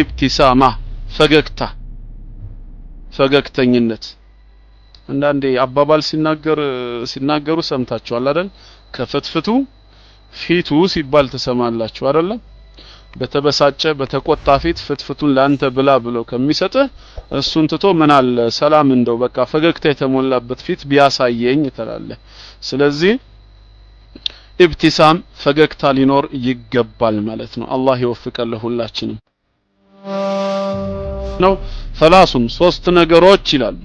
ኢብቲሳማ ፈገግተኝነት አንዳንዴ አባባል ሲናገሩ ሰምታችኋል አይደል ከፍትፍቱ ፊቱ ሲባል ተሰማላችሁ አይደል በተበሳጨ በተቆጣ ፊት ፍትፍቱን ላንተ ብላ ብለው ከሚሰጥህ እሱን ትቶ ምን አለ ሰላም እንደው በቃ ፈገግታ የተሞላበት ፊት ቢያሳየኝ ትላለህ ስለዚህ ኢብቲሳም ፈገግታ ሊኖር ይገባል ማለት ነው አላህ ይወፍቀን ለሁላችንም ነው ثلاث ሶስት ነገሮች ይላል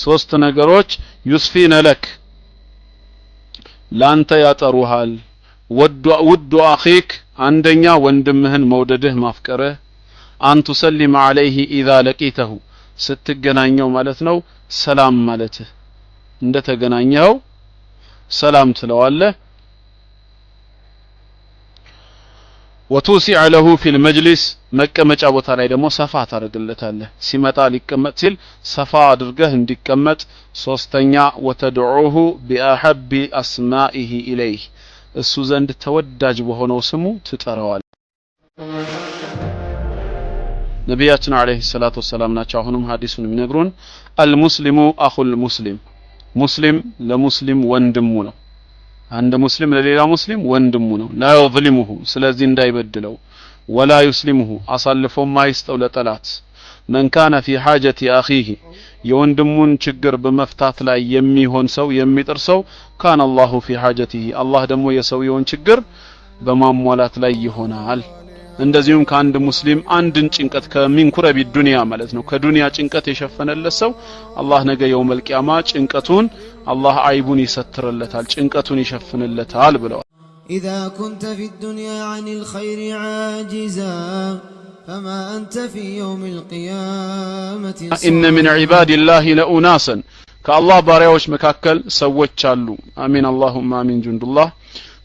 ሶስት ነገሮች ዩስፊነ ለክ ላንተ ያጠሩሃል ውዱ አኺክ አንደኛ ወንድምህን መውደድህ ማፍቀርህ አንቱ ሰሊም አለይሂ ኢዛ ለቂተሁ ስትገናኘው ማለት ነው ሰላም ማለትህ እንደተገናኘው ሰላም ትለዋለህ وتوسع له في المجلس መቀመጫ ቦታ ላይ ደግሞ ሰፋ ታደርግለታለህ ሲመጣ ሊቀመጥ ሲል ሰፋ አድርገህ እንዲቀመጥ ሶስተኛ وتدعوه بأحب أسمائه إليه እሱ ዘንድ ተወዳጅ በሆነው ስሙ ትጠራዋል ነብያችን አለይሂ ሰላቱ ወሰላም ናቸው አሁንም ሐዲሱን የሚነግሩን አልሙስሊሙ አኹል ሙስሊም ሙስሊም ለሙስሊም ወንድሙ ነው አንድ ሙስሊም ለሌላ ሙስሊም ወንድሙ ነው ላ ይظلمه ስለዚህ እንዳይበድለው ወላ ይስሊሙሁ አሳልፎ ማይስጠው ለጠላት من كان في حاجة أخيه የወንድሙን ችግር በመፍታት ላይ የሚሆን ሰው የሚጥር ሰው كان الله في حاجته الله ደግሞ የሰውየውን ችግር በማሟላት ላይ ይሆናል እንደዚሁም ከአንድ ሙስሊም አንድን ጭንቀት ከሚንኩረቢ ዱንያ ማለት ነው ከዱንያ ጭንቀት የሸፈነለት ሰው አላህ ነገ የውመል ቂያማ ጭንቀቱን አላህ አይቡን ይሰትርለታል ጭንቀቱን ይሸፍንለታል ብለዋል إذا كنت في الدنيا عن الخير عاجزا فما أنت في يوم القيامة إن من عباد الله لأناسا كالله باريوش مكاكل سوّتش አሉ آمين اللهم آمين جند الله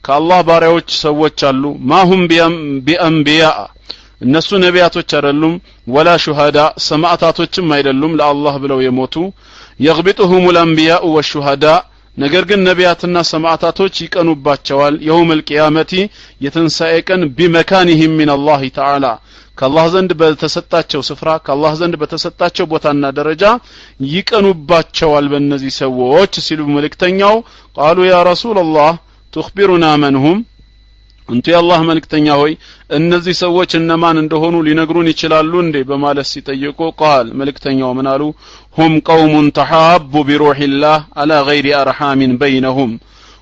كالله ባሪያዎች ሰዎች አሉ ማሁም ቢአንቢያ እነሱ ነቢያቶች አይደሉም ወላ ሹሃዳ ሰማዕታቶችም አይደሉም ለአላህ ብለው የሞቱ يغبطهم الانبياء والشهداء ነገር ግን ነቢያትና ሰማዕታቶች ይቀኑባቸዋል የውመል ቂያመቲ የትንሳኤ ቀን ቢመካኒሂም ሚን አላህ ተዓላ ከአላህ ዘንድ በተሰጣቸው ስፍራ ከአላህ ዘንድ በተሰጣቸው ቦታና ደረጃ ይቀኑባቸዋል በእነዚህ ሰዎች ሲሉ መልእክተኛው قالوا يا رسول الله تخبرنا من هم انت يا الله መልእክተኛ ሆይ እነዚህ ሰዎች እነማን እንደሆኑ ሊነግሩን ይችላሉ እንዴ በማለት ሲጠይቁ قال መልእክተኛው ምን አሉ هم قوم تحابوا بروح الله على غير ارحام بينهم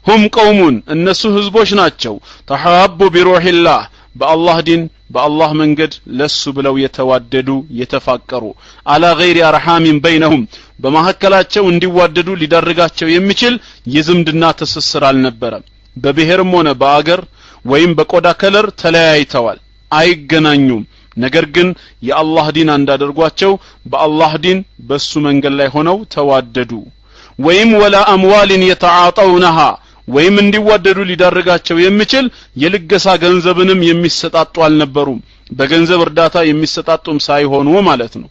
هم قوم እነሱ ህዝቦች ናቸው تحابوا بروح الله በአላህ ዲን በአላህ መንገድ ለሱ ብለው የተዋደዱ የተፋቀሩ على غير ارحام بينهم በማሐከላቸው እንዲዋደዱ ሊዳርጋቸው የሚችል የዝምድና ትስስር አልነበረም በብሔርም ሆነ በአገር ወይም በቆዳ ከለር ተለያይተዋል አይገናኙም ነገር ግን የአላህ ዲን እንዳደርጓቸው በአላህ ዲን በሱ መንገድ ላይ ሆነው ተዋደዱ ወይም ወላ አምዋልን يتعاطونها ወይም እንዲዋደዱ ሊዳርጋቸው የሚችል የልገሳ ገንዘብንም የሚሰጣጡ አልነበሩም በገንዘብ እርዳታ የሚሰጣጡም ሳይሆኑ ማለት ነው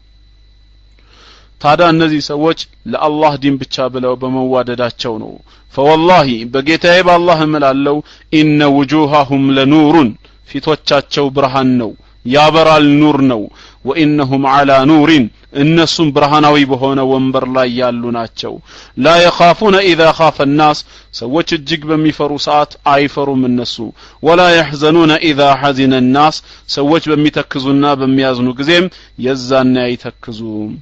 ታዲያ እነዚህ ሰዎች ለአላህ ዲን ብቻ ብለው በመዋደዳቸው ነው فوالله በጌታዬ በአላህ እምላለሁ ኢነ وجوههم لنور ፊቶቻቸው ብርሃን ነው ያበራል ኑር ነው وانهم على نور እነሱም ብርሃናዊ በሆነ ወንበር ላይ ያሉ ናቸው لا يخافون اذا خاف الناس ሰዎች እጅግ በሚፈሩ ሰዓት አይፈሩም እነሱ ولا يحزنون اذا حزن الناس ሰዎች በሚተክዙና በሚያዝኑ ጊዜም የዛና አይተክዙም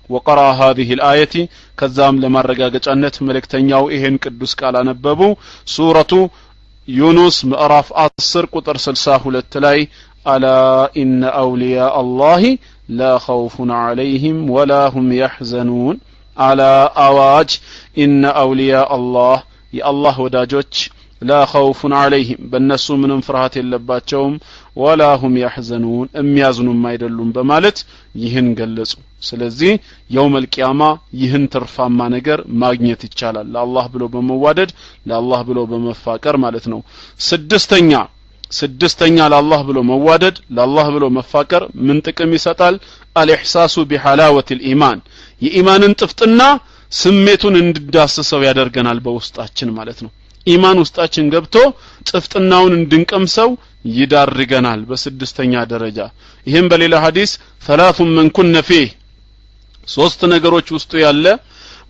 وقرأ هذه الآية كذام لما رجاجة ملكتنياو إهن قدوس قال نببو سورة يونس مأراف أصر قطر سلساه للتلاي ألا إن أولياء الله لا خوف عليهم ولا هم يحزنون على أواج إن أولياء الله يا الله وداجوج لا خوف عليهم بالنسو من فرحات اللباتهم ولا هم يحزنون يازنون ما يدلون بمالت يهن قلصوا ስለዚህ يوم القيامه ይህን ትርፋማ ነገር ማግኘት ይቻላል ለአላህ ብሎ በመዋደድ ለአላህ ብሎ በመፋቀር ማለት ነው ስድስተኛ ለአላህ ብሎ መዋደድ ለአላህ ብሎ መፋቀር ምን ጥቅም ይሰጣል الإحساس بحلاوة الإيمان የኢማንን ጥፍጥና ስሜቱን እንድዳስሰው ያደርገናል በውስጣችን ማለት ነው ኢማን ውስጣችን ገብቶ ጥፍጥናውን እንድንቀምሰው ይዳርገናል በስድስተኛ ደረጃ ይሄን በሌላ ሐዲስ ثلاث من كن فيه ሶስት ነገሮች ውስጡ ያለ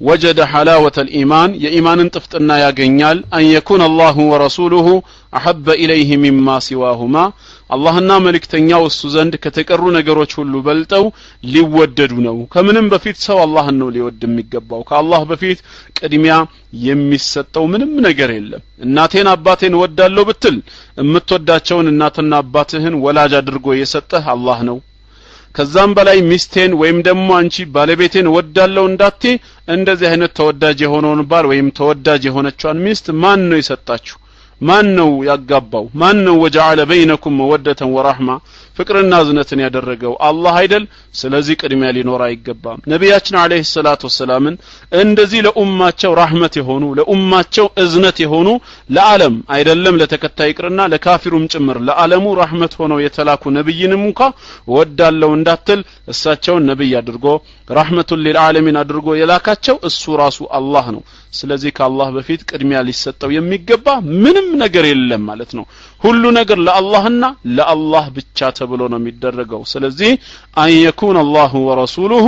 وجد حلاوة الإيمان የኢማንን ጥፍጥና ያገኛል أن يكون الله ورسوله أحب إليه مما سواهما አላህና መልእክተኛው እሱ ዘንድ ከተቀሩ ነገሮች ሁሉ በልጠው ሊወደዱ ነው ከምንም በፊት ሰው አላህን ነው ሊወድ የሚገባው ከአላህ በፊት ቅድሚያ የሚሰጠው ምንም ነገር የለም እናቴን አባቴን ወዳለው ብትል የምትወዳቸውን እናትና አባትህን ወላጅ አድርጎ የሰጠህ አላህ ነው ከዛም በላይ ሚስቴን ወይም ደግሞ አንቺ ባለቤቴን ወዳለው እንዳትዪ እንደዚህ አይነት ተወዳጅ የሆነውን ባል ወይም ተወዳጅ የሆነችዋን ሚስት ማን ነው የሰጣችሁ ማን ነው ያጋባው ማን ነው ወጀዐለ በይነኩም መወደተን ወራህማ ፍቅርና ዝነትን ያደረገው አላህ አይደል ስለዚህ ቅድሚያ ሊኖር አይገባም ነብያችን አለይሂ ሰላቱ ወሰላምን እንደዚህ ለኡማቸው ረህመት የሆኑ ለኡማቸው እዝነት የሆኑ ለዓለም አይደለም ለተከታይ ቅርና ለካፊሩም ጭምር ለዓለሙ ረህመት ሆነው የተላኩ ነብይንም እንኳን ወዳለው እንዳትል እሳቸውን ነብይ አድርጎ ረህመቱን ለልዓለሚን አድርጎ የላካቸው እሱ ራሱ አላህ ነው ስለዚህ ከአላህ በፊት ቅድሚያ ሊሰጠው የሚገባ ምንም ነገር የለም ማለት ነው ሁሉ ነገር ለአላህና ለአላህ ብቻ ተብሎ ነው የሚደረገው ስለዚህ አን يكون الله ورسوله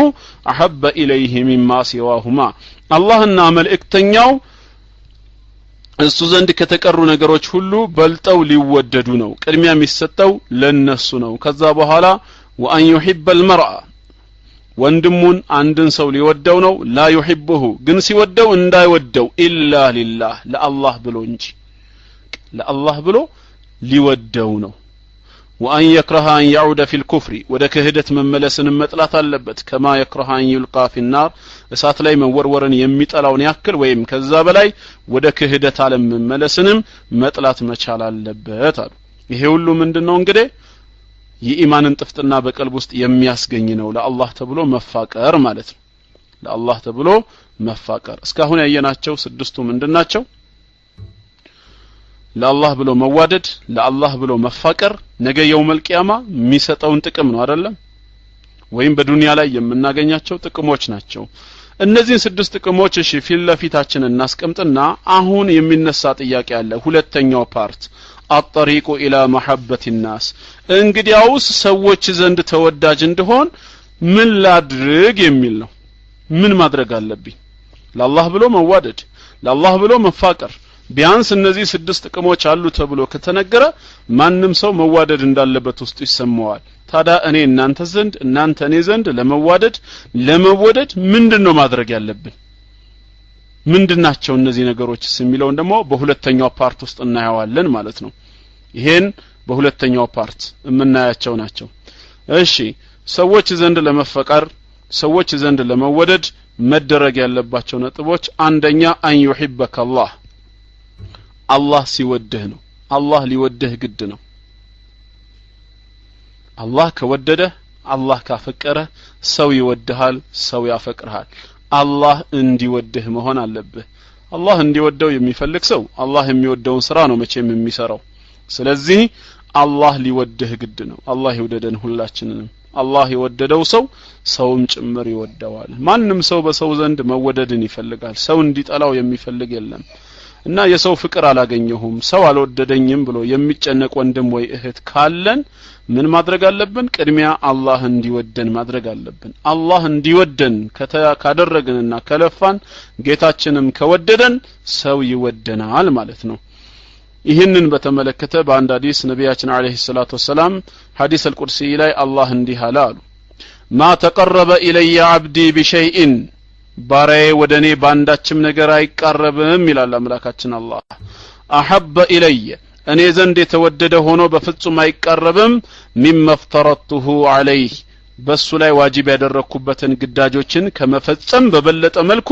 احب اليه مما سواهما አላህና መልእክተኛው እሱ ዘንድ ከተቀሩ ነገሮች ሁሉ በልጠው ሊወደዱ ነው ቅድሚያ የሚሰጠው ለነሱ ነው ከዛ በኋላ وان يحب المرء ወንድሙን አንድን ሰው ሊወደው ነው لا يحبه ግን ሲወደው እንዳይወደው إلا لله ለአላህ ብሎ እንጂ ለአላህ ብሎ ሊወደው ነው وأن يكره أن يعود في الكفر وده كهدت مملسن مطلات አለበት كما يكره أن يلقى في النار እሳት ላይ መወርወርን የሚጠላውን ያክል ወይም ከዛ በላይ ወደ ክህደት ዓለም መመለስንም መጥላት መቻል አለበት አሉ ይሄ ሁሉ ምንድነው እንግዲህ የኢማንን ጥፍጥና በቀልብ ውስጥ የሚያስገኝ ነው ለአላህ ተብሎ መፋቀር ማለት ነው ለአላህ ተብሎ መፋቀር እስካሁን ያየናቸው ስድስቱ ምንድናቸው ለአላህ ብሎ መዋደድ ለአላህ ብሎ መፋቀር ነገ የውመል ቂያማ የሚሰጠውን ጥቅም ነው አይደለም ወይም በዱንያ ላይ የምናገኛቸው ጥቅሞች ናቸው እነዚህን ስድስት ጥቅሞች እሺ ፊት ለፊታችን እናስቀምጥና አሁን የሚነሳ ጥያቄ አለ ሁለተኛው ፓርት الطريق الى محبه الناس እንግዲያውስ ሰዎች ዘንድ ተወዳጅ እንደሆን ምን ላድርግ የሚል ነው ምን ማድረግ አለብኝ ለአላህ ብሎ መዋደድ ለአላህ ብሎ መፋቀር ቢያንስ እነዚህ ስድስት ጥቅሞች አሉ ተብሎ ከተነገረ ማንንም ሰው መዋደድ እንዳለበት ውስጡ ይሰማዋል ታዲያ እኔ እናንተ ዘንድ እናንተ እኔ ዘንድ ለመዋደድ ለመወደድ ምንድነው ማድረግ ያለብን ምንድናቸው እነዚህ ነገሮች የሚለውን ደግሞ በሁለተኛው ፓርት ውስጥ እናያዋለን ማለት ነው ይሄን በሁለተኛው ፓርት የምናያቸው ናቸው እሺ ሰዎች ዘንድ ለመፈቀር ሰዎች ዘንድ ለመወደድ መደረግ ያለባቸው ነጥቦች አንደኛ አን يحبك الله አላህ ሲወድህ ነው አላህ ሊወድህ ግድ ነው አላህ ከወደደ አላህ ካፈቀረ ሰው ይወድሃል ሰው ያፈቅርሃል አላህ እንዲወድህ መሆን አለበት አላህ እንዲወደው የሚፈልግ ሰው አላህ የሚወደውን ስራ ነው መቼም የሚሰራው ስለዚህ አላህ ሊወድህ ግድ ነው አላህ ይወደደን ሁላችንንም አላህ የወደደው ሰው ሰውም ጭምር ይወደዋል ማንንም ሰው በሰው ዘንድ መወደድን ይፈልጋል ሰው እንዲጠላው የሚፈልግ የለም እና የሰው ፍቅር አላገኘሁም ሰው አልወደደኝም ብሎ የሚጨነቅ ወንድም ወይ እህት ካለን ምን ማድረግ አለብን ቅድሚያ አላህ እንዲወደን ማድረግ አለብን አላህ እንዲወደን ካደረግንና ከለፋን ጌታችንም ከወደደን ሰው ይወደናል ማለት ነው ይህንን በተመለከተ በአንድ ሐዲስ ነብያችን አለይሂ ሰላቱ ወሰለም ሐዲስ አልቁርሲ ላይ አላህ እንዲህ አሉ ማ ተቀረበ ኢለየ አብዲ ቢሸይኢን ባሪያዬ ወደኔ ባንዳችም ነገር አይቃረብም ይላል አምላካችን አላህ አሐበ ኢለየ እኔ ዘንድ የተወደደ ሆኖ በፍጹም አይቃረብም ሚመፍተረቱሁ ዐለይህ በሱ ላይ ዋጅብ ያደረኩበትን ግዳጆችን ከመፈጸም በበለጠ መልኩ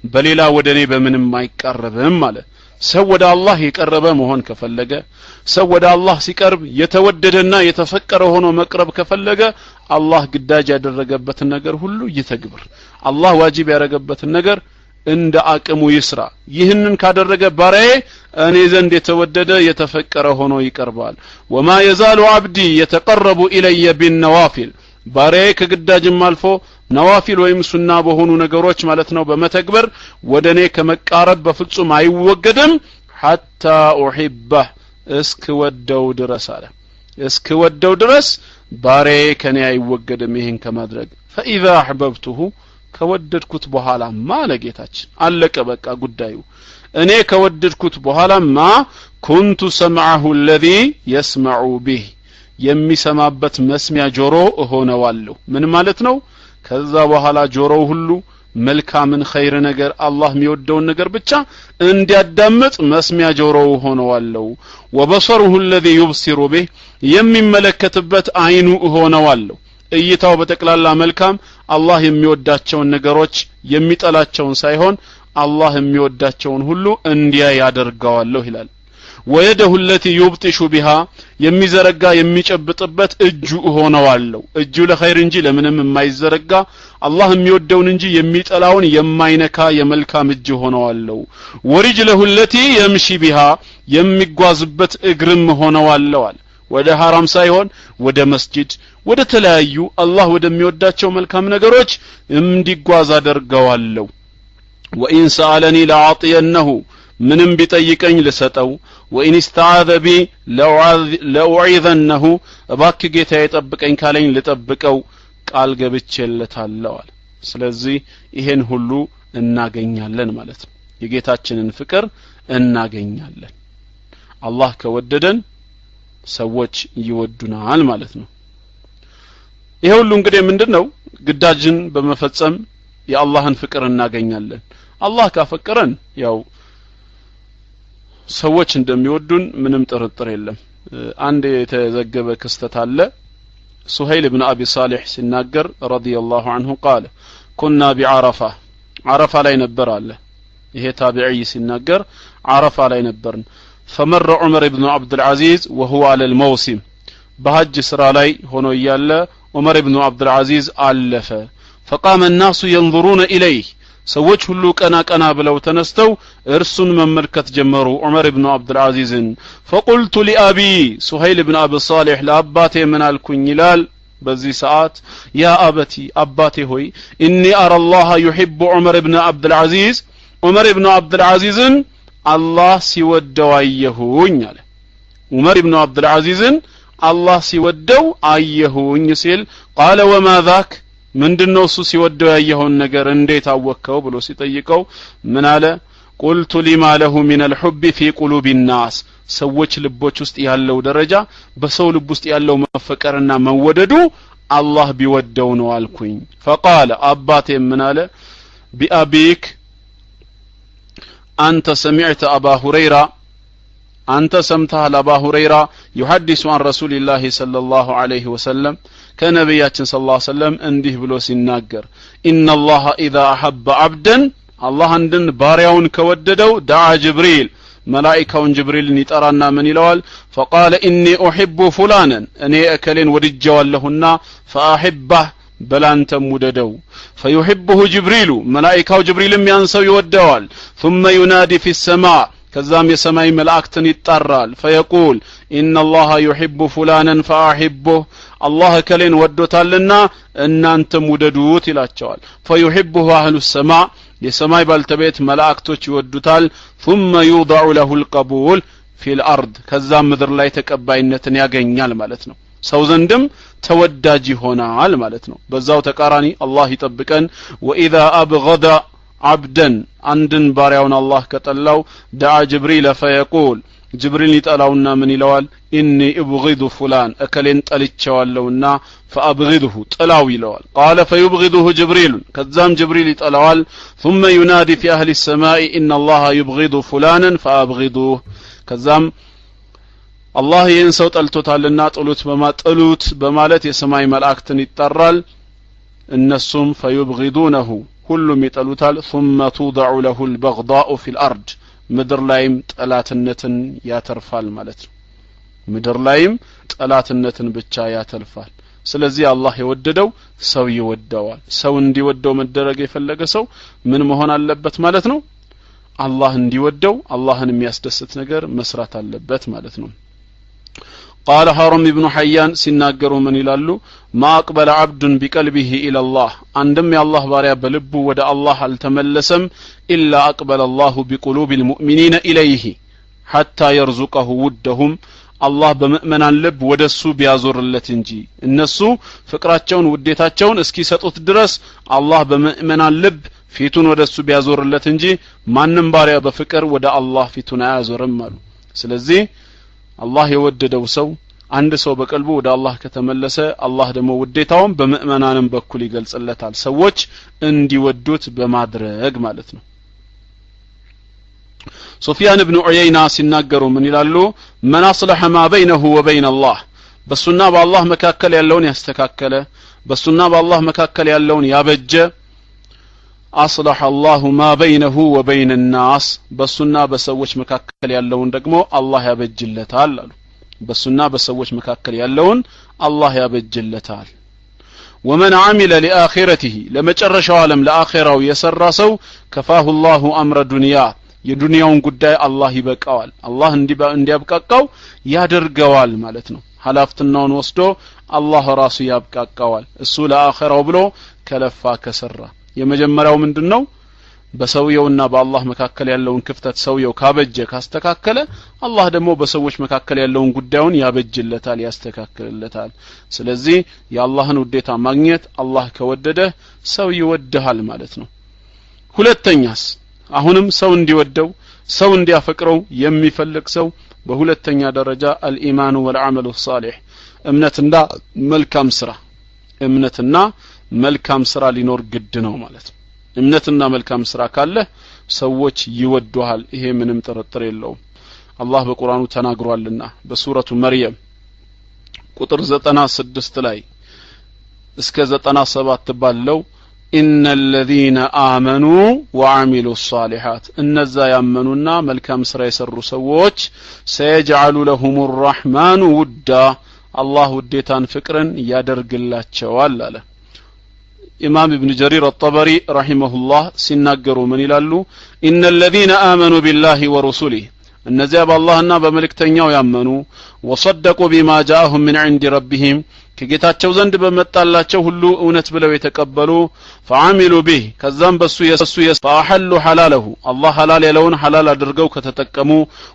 በሌላ ወደኔ በምንም አይቃረብም ማለት ሰው ወደ አላህ የቀረበ መሆን ከፈለገ ሰው ወደ አላህ ሲቀርብ የተወደደና የተፈቀረ ሆኖ መቅረብ ከፈለገ አላህ ግዳጅ ያደረገበትን ነገር ሁሉ ይተግብር አላህ ዋጅብ ያደረገበትን ነገር እንደ አቅሙ ይስራ ይህንን ካደረገ ባሪያዬ እኔ ዘንድ የተወደደ የተፈቀረ ሆኖ ይቀርባል ወማ የዛሉ አብዲ የተቀረቡ ኢለየ ቢነዋፊል ባሪያዬ ከግዳጅም አልፎ ነዋፊል ወይም ሱና በሆኑ ነገሮች ማለት ነው በመተግበር ወደኔ ከመቃረብ በፍጹም አይወገድም حتى أحبه እስክወደው ድረስ አለ እስክወደው ድረስ ባሪያዬ ከኔ አይወገድም ይሄን ከማድረግ فإذا أحببته ከወደድኩት በኋላ ማለጌታችን አለቀ በቃ ጉዳዩ እኔ ከወደድኩት በኋላማ كنت سمعه الذي يسمع به የሚሰማበት መስሚያ ጆሮ እሆነዋለሁ ምን ማለት ነው ከዛ በኋላ ጆሮው ሁሉ መልካምን ኸይር ነገር አላህ የሚወደውን ነገር ብቻ እንዲያዳምጥ መስሚያ ጆሮው ሆነዋለሁ وبصره الذي يبصر به የሚመለከትበት አይኑ ሆነዋለሁ እይታው በተክላላ መልካም አላህ የሚወዳቸውን ነገሮች የሚጠላቸውን ሳይሆን አላህ የሚወዳቸውን ሁሉ እንዲያ ያደርጋዋለሁ ይላል ويده التي يبطش بها የሚዘረጋ የሚጨብጥበት እጁ ሆነዋለሁ እጁ ለኸይር እንጂ ለምንም የማይዘረጋ አላህ የሚወደውን እንጂ የሚጠላውን የማይነካ የመልካም እጅ ሆነዋለሁ ورجله التي يمشي بها የሚጓዝበት እግርም ሆነዋለሁ ወደ حرام ሳይሆን ወደ መስጂድ ወደ ተለያዩ አላህ ወደሚወዳቸው መልካም ነገሮች እንዲጓዝ አደርጋዋለሁ وإن سألني لأعطينه ምንም ቢጠይቀኝ ልሰጠው وإن استعاذ بي لأعيذنه እባክ ጌታዬ ጠብቀኝ ካለኝ ልጠብቀው ቃል ገብቼለታለሁ አለ ስለዚህ ይሄን ሁሉ እናገኛለን ማለት ነው የጌታችንን ፍቅር እናገኛለን አላህ ከወደደን ሰዎች ይወዱናል ማለት ነው ይሄ ሁሉ እንግዲህ ምንድነው ግዳጅን በመፈጸም የአላህን ፍቅር እናገኛለን አላህ ካፈቀረን ያው ሰዎች እንደሚወዱን ምንም ጥርጥር የለም አንድ የተዘገበ ክስተት አለ ሱهيل بن ابي صالح ሲናገር رضي الله عنه قال كنا بعرفه عرفه ላይ ነበር አለ ይሄ ታቢዒ ሲናገር عرفه ላይ ነበርን فمر عمر بن عبد العزيز وهو على الموسم በሐጅ ስራ ላይ ሆኖ እያለ عمر بن عبد العزيز አለፈ فقام الناس ينظرون اليه ሰዎች ሁሉ ቀና ብለው ተነስተው እርሱን መመልከት ጀመሩ ዑመር ኢብኑ አብዱል አዚዝን فقلت لابي سهيل بن ابي صالح ለአባቴ ምን አልኩኝ ይላል በዚህ ሰዓት ያ አባቲ አባቴ ሆይ اني ارى الله يحب عمر بن عبد العزيز ዑመር ኢብኑ አብዱል አዚዝን አላህ ሲወደው አየሁኝ አለ ዑመር ኢብኑ አብዱል አዚዝን አላህ ሲወደው አየሁኝ ሲል قال وما ذاك ምንድነው እሱ ሲወደው ያየውን ነገር እንዴት አወከው ብሎ ሲጠይቀው ምን አለ قلت لما له من الحب في قلوب الناس ሰዎች ልቦች ውስጥ ያለው ደረጃ በሰው ልብ ውስጥ ያለው መፈቀርና መወደዱ አላህ ቢወደው ነው አልኩኝ فقال አባቴ ምን አለ بأبيك أنت سمعت أبا هريرة أنت سمتها لأبا هريرة يحدث عن رسول الله صلى الله عليه وسلم كنبياتنا صلى الله عليه وسلم انده بلو سيناجر إن الله إذا أحب عبدا الله عندن باريون كوددو دعا جبريل ملائكة جبريل نترانا من الوال فقال إني أحب فلانا أني أكلين ورجوال لهن فأحبه بل أنت مددو فيحبه جبريل ملائكة جبريل ينسوا يودوال ثم ينادي في السماء كذام يسمعي ملائكة يتطرال فيقول إن الله يحب فلانا فأحبه الله كلين ودوتالنا ان انت موددوت ይላቸዋል فيحبه اهل السماء የሰማይ ባልተቤት መላእክቶች ይወዱታል ثم يوضع له القبول في الارض ከዛም ምድር ላይ ተቀባይነትን ያገኛል ማለት ነው ሰው ዘንድም ተወዳጅ ይሆናል ማለት ነው በዛው ተቃራኒ አላህ ይጠብቀን واذا ابغض عبدا عندن ባሪያውን አላህ ከጠላው دعا جبريل فيقول جبريل يطلاونا من يلوال اني ابغض فلان اكلن طلچواለውና فابغضه طلاو يلوال قال فيبغضه جبريل كذام جبريل يطلاوال ثم ينادي في اهل السماء ان الله يبغض فلانا فابغضوه كذام الله ينسو طلቶታልና ጥሉት በማጥሉት በማለት የሰማይ መላእክትን ይጣራል እነሱም فيبغضونه ሁሉም ይጠሉታል ثم توضع له البغضاء في الارض ምድር ላይም ጠላትነትን ያተርፋል ማለት ነው ምድር ላይም ጠላትነትን ብቻ ያተርፋል ስለዚህ አላህ የወደደው ሰው ይወደዋል ሰው እንዲወደው መደረግ የፈለገ ሰው ምን መሆን አለበት ማለት ነው አላህ እንዲወደው አላህን የሚያስደስት ነገር መስራት አለበት ማለት ነው قال هارون بن حيان سيناغروا من يلالو ما اقبل عبد بقلبه الى الله عندما يا الله باريا بلبو ودا الله التملسم الا اقبل الله بقلوب المؤمنين اليه حتى يرزقه ودهم الله በመእመናን ልብ ወደሱ ቢያዞርለት እንጂ እነሱ ፍቅራቸውን ውዴታቸውን እስኪሰጡት ድረስ አላህ በመእመናን ልብ ፊቱን ወደሱ ቢያዞርለት እንጂ ማንንም ባሪያ በፍቅር ወደ አላህ ፊቱን አያዞርም አሉ ስለዚህ አላህ የወደደው ሰው አንድ ሰው በቀልቡ ወደ አላህ ከተመለሰ አላህ ደግሞ ውዴታውን በመእመናንም በኩል ይገልጽለታል ሰዎች እንዲወዱት በማድረግ ማለት ነው ሶፊያን ኢብኑ ዑየይና ሲናገሩ ምን ይላሉ መን አስለሐ ማ በይነሁ ወበይነ አላህ በሱና በአላህ መካከል ያለውን ያስተካከለ በሱና በአላህ መካከል ያለውን ያበጀ አስለሐ አላሁ ማ በይነሁ ወበይነ الناس በሱና በሰዎች መካከል ያለውን ደግሞ አላህ ያበጅለታል አሉ በሱና በሰዎች መካከል ያለውን አላህ ያበጅለታል ومن عمل لآخرته ለመጨረሻው ዓለም ለአኺራው የሰራ ሰው ከፋሁ الله امر الدنيا የዱንያውን ጉዳይ አላህ ይበቃዋል አላህ እንዲያብቃቃው ያደርገዋል ማለት ነው ሐላፍትናውን ወስዶ አላህ ራሱ ያብቃቃዋል እሱ ለአኺራው ብሎ ከለፋ ከሰራ የመጀመሪያው ምንድነው በሰውየውና በአላህ መካከል ያለውን ክፍተት ሰውየው ካበጀ ካስተካከለ አላህ ደግሞ በሰዎች መካከል ያለውን ጉዳዩን ያበጅለታል ያስተካክልለታል ስለዚህ የአላህን ውዴታ ማግኘት አላህ ከወደደ ሰው ይወድሃል ማለት ነው ሁለተኛስ አሁንም ሰው እንዲወደው ሰው እንዲያፈቅረው የሚፈልግ ሰው በሁለተኛ ደረጃ አልኢማኑ ወልዓመሉ ሷሊህ እምነትና መልካም ስራ ሊኖር ግድ ነው ማለት ነው እምነትና መልካም ስራ ካለ ሰዎች ይወዱሃል ይሄ ምንም ጥርጥር የለውም አላህ በቁርአኑ ተናግሯልና በሱረቱ መርየም ቁጥር 96 ላይ እስከ 97 ባለው إن الذين آمنوا وعملوا الصالحات النزا يامنونا ملكام سرا يسروا سووች سيجعل لهم الرحمن ودا الله وديتان فكرن ያደርግላቸዋል አለ ኢማም ኢብኑ ጀሪር الطبري رحمه الله ሲናገሩ ምን ይላሉ إن الذين آمنوا بالله ورسله እነዚያ በአላህና በመልእክተኛው ያመኑ وصدقوا بما جاءهم من عند ربهم ከጌታቸው ዘንድ በመጣላቸው ሁሉ እውነት ብለው የተቀበሉ فعملوا به ከዛም በሱ فاحلوا حلاله الله حلال ያለውን حلال አድርገው ከተጠቀሙ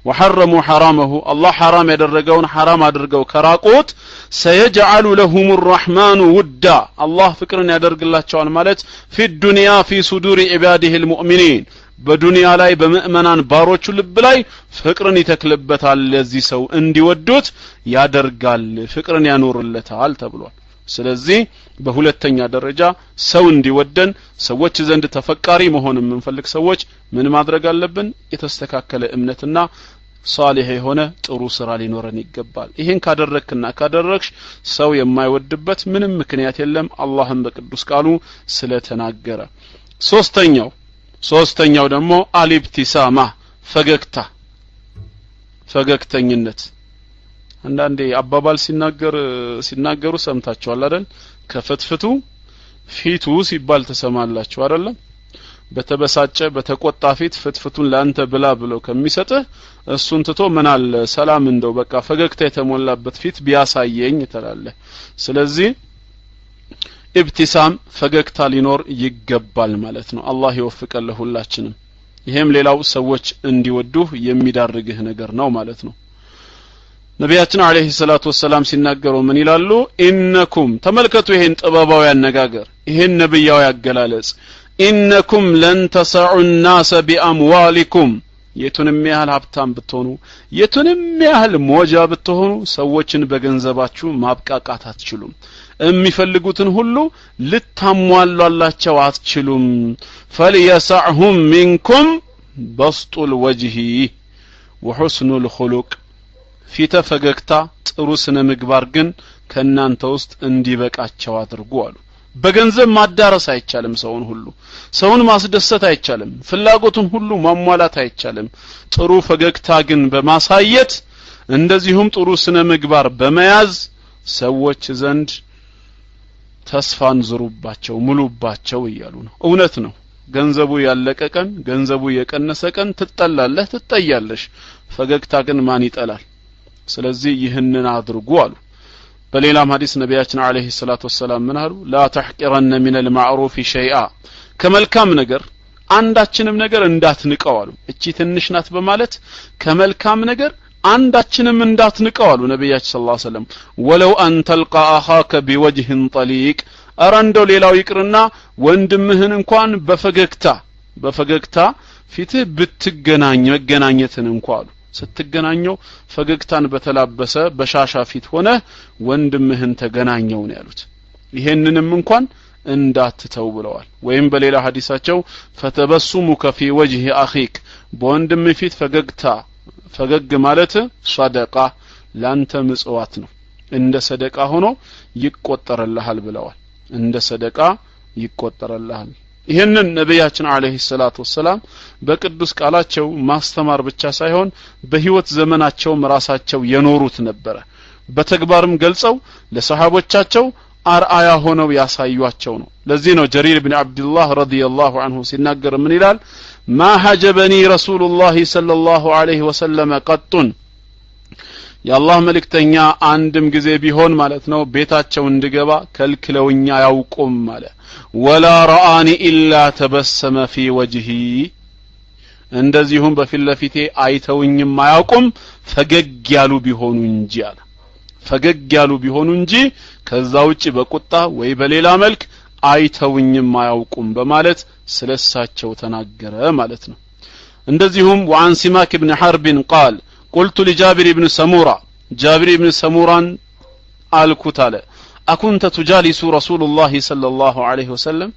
وحرموا حرامه الله حرام ያደረገውን حرام አድርገው ከራቁት سيجعل لهم الرحمن ودا الله ፍቅርን ያደርግላቸዋል ማለት في الدنيا في صدور عباده المؤمنين በዱንያ ላይ በመእመናን ባሮቹ ልብ ላይ ፍቅርን ይተክልበታል ለዚህ ሰው እንዲወዱት ያደርጋል ፍቅርን ያኖርለታል ተብሏል ስለዚህ በሁለተኛ ደረጃ ሰው እንዲወደን ሰዎች ዘንድ ተፈቃሪ መሆን የምንፈልግ ሰዎች ምን ማድረግ አለብን የተስተካከለ እምነትና ሷሊህ የሆነ ጥሩ ስራ ሊኖረን ይገባል ይሄን ካደረክና ካደረክሽ ሰው የማይወድበት ምንም ምክንያት የለም አላህም በቅዱስ ቃሉ ስለተናገረ ሶስተኛው ደግሞ አልኢብቲሳማ ፈገግተኝነት አንዳንዴ አባባል ሲናገሩ ሰምታችኋል አይደል ከፍትፍቱ ፊቱ ሲባል ተሰማላችሁ አይደል በተበሳጨ በተቆጣ ፊት ፍትፍቱን ላንተ ብላ ብሎ ከሚሰጥህ እሱን ትቶ ምን አለ ሰላም እንደው በቃ ፈገግታ የተሞላበት ፊት ቢያሳየኝ ተላለ ስለዚህ ኢብቲሳም ፈገግታ ሊኖር ይገባል ማለት ነው አላህ ይወፍቀን ለሁላችንም ይሄም ሌላው ሰዎች እንዲወዱህ የሚዳርግህ ነገር ነው ማለት ነው ነቢያችን አለይሂ ሰላቱ ወሰለም ሲናገሩ ምን ይላሉ ኢነኩም ተመልከቱ ይሄን ጥበባዊ አነጋገር ይሄን ነብያዊ አገላለጽ ኢነኩም ለን ተሰዑ الناس باموالكم የቱንም ያህል ሀብታም ብትሆኑ የቱንም ያህል ሞጃ ብትሆኑ ሰዎችን በገንዘባችሁ ማብቃቃት አትችሉም የሚፈልጉትን ሁሉ ልታሟላላቸው አትችሉም فليسعهم منكم بسط الوجه وحسن الخلق ፊተ ፈገግታ ጥሩ ስነ ምግባር ግን ከናንተ ውስጥ እንዲበቃቸው አድርጉ አሉ በገንዘብ ማዳረስ አይቻልም ሰውን ማስደሰት አይቻልም ፍላጎቱን ሁሉ ማሟላት አይቻልም ጥሩ ፈገግታ ግን በማሳየት እንደዚሁም ጥሩ ስነ ምግባር በመያዝ ሰዎች ዘንድ ተስፋን ዝሩባቸው ሙሉባቸው ይያሉ ነው እውነት ነው ገንዘቡ ያለቀ ቀን ገንዘቡ የቀነሰ ቀን ትጠላለህ ትጠያለሽ ፈገግታ ግን ማን ይጠላል ስለዚህ ይህንን አድርጉ አሉ በሌላም ሐዲስ ነቢያችን አለይሂ ሰላቱ ወሰለም ምን አሉ ላ ተህቂረነ ሚነል ማዕሩፍ ሸይአ ከመልካም ነገር አንዳችንም ነገር እንዳትንቀው አሉ እቺ ትንሽ ናት በማለት ከመልካም ነገር አንዳችንም እንዳትንቀው አሉ ነብያችን ሰለላሁ ዐለይሂ ወሰለም ወለው አንተልቃ አኻከ ቢወጅህን ጠሊቅ አራንዶ ሌላው ይቅርና ወንድምህን እንኳን በፈገግታ ፊትህ ብትገናኝ መገናኘትን እንኳን አሉ ስትገናኘው ፈገግታን በተላበሰ በሻሻ ፊት ሆነ ወንድምህን ተገናኘው ነው ያሉት ይሄንንም እንኳን እንዳትተው ብለዋል ወይም በሌላ ሐዲሳቸው ፈተበሱሙከ ፊ ወጅሂ አኺክ በወንድም ፊት ፈገግ ማለት ሰደቃ ላንተ ምጽዋት ነው እንደ ሰደቃ ሆኖ ይቆጠርልሃል ብለዋል እንደ ሰደቃ ይቆጠርልሃል ይሄንን ነብያችን አለይሂ ሰላቱ ወሰለም በቅዱስ ቃላቸው ማስተማር ብቻ ሳይሆን በህይወት ዘመናቸው ራሳቸው የኖሩት ነበር በተግባርም ገልጸው ለሰሃቦቻቸው አርአያ ሆነው ያሳዩአቸው ነው ለዚህ ነው ጀሪር ኢብኑ አብዱላህ ረዲየላሁ ዐንሁ ሲናገር ምን ይላል ማ ሐጀበኒ ረሱሉላህ ሰለላሁ ዐለይሂ ወሰለም ቀጡን የአላህ መልእክተኛ አንድም ጊዜ ቢሆን ማለት ነው ቤታቸው እንድገባ ከልክለውኛ ያውቁም ማለት ወላ ረአኒ ኢላ ተበሰመ ፊ ወጅሂ እንደዚሁም በፊት ለፊቴ አይተውኝም አያውቁም ፈገግ ያሉ ቢሆኑ እንጂ አለ ፈገግ ያሉ ቢሆኑ እንጂ ከዛ ውጪ በቁጣ ወይ በሌላ መልክ አይተውኝም አያውቁም በማለት ስለሳቸው ተናገረ ማለት ነው እንደዚሁም وعن سماك بن حرب قال قلت لجابر بن سمورة جابر بن سمورة الكت على أكنت تجالس رسول الله صلى الله عليه وسلم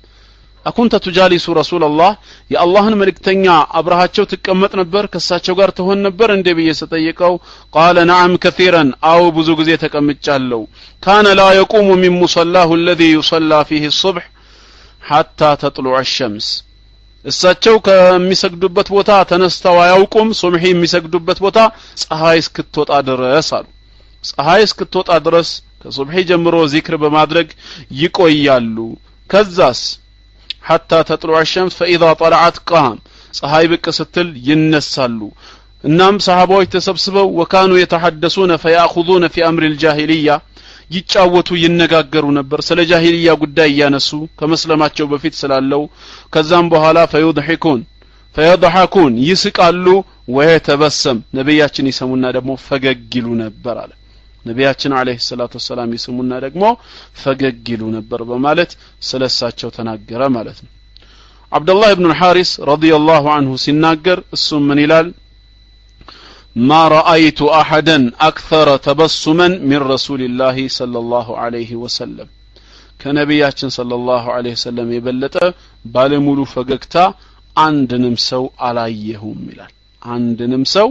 أكنت تجالس رسول الله يا الله ملكتنيا أبرهاتشو تكمت نبر كساتشو غار تهون نبر اندي بي ستيقو قال نعم كثيرا أو بزوغ زي تكمت جالو كان لا يقوم من مصلاه الذي يصلى فيه الصبح حتى تطلع الشمس እሳቸው ከሚሰግዱበት ቦታ ተነስተው አያውቁም ሱብሂ የሚሰግዱበት ቦታ ፀሐይ እስክትወጣ ድረስ አሉ ፀሐይ እስክትወጣ ድረስ ከሱብሂ ጀምሮ ዚክር በማድረግ ይቆያሉ ከዛስ حتى تطلع الشمس فاذا طلعت قام ፀሐይ ብቅ ስትል ይነሳሉ እናም ሰሃባዎች ተሰብስበው ወካኑ የተሐደሱነ فياخذون في امر الجاهليه ይጫወቱ ይነጋገሩ ነበር ስለ ጃሂልያ ጉዳይ ያነሱ ከመስለማቸው በፊት ስላለው ከዛም በኋላ فيضحكون ይስቃሉ ወይተበሰም ነብያችን ይሰሙና ደግሞ ፈገግ ይሉ ነበር አለ ነብያችን አለይሂ ሰላቱ ወሰለም ይሰሙና ደግሞ ፈገግ ይሉ ነበር በማለት ስለሳቸው ተናገረ ማለት ነው አብዱላህ ኢብኑ الحارث ረዲየላሁ ዐንሁ ሲናገር እሱ ምን ይላል ما رأيت أحدا أكثر تبسما من رسول الله صلى الله عليه وسلم كنبياتنا صلى الله عليه وسلم يبلت بالمولو فقكتا عندنم سو عليهم ملال عندنم سو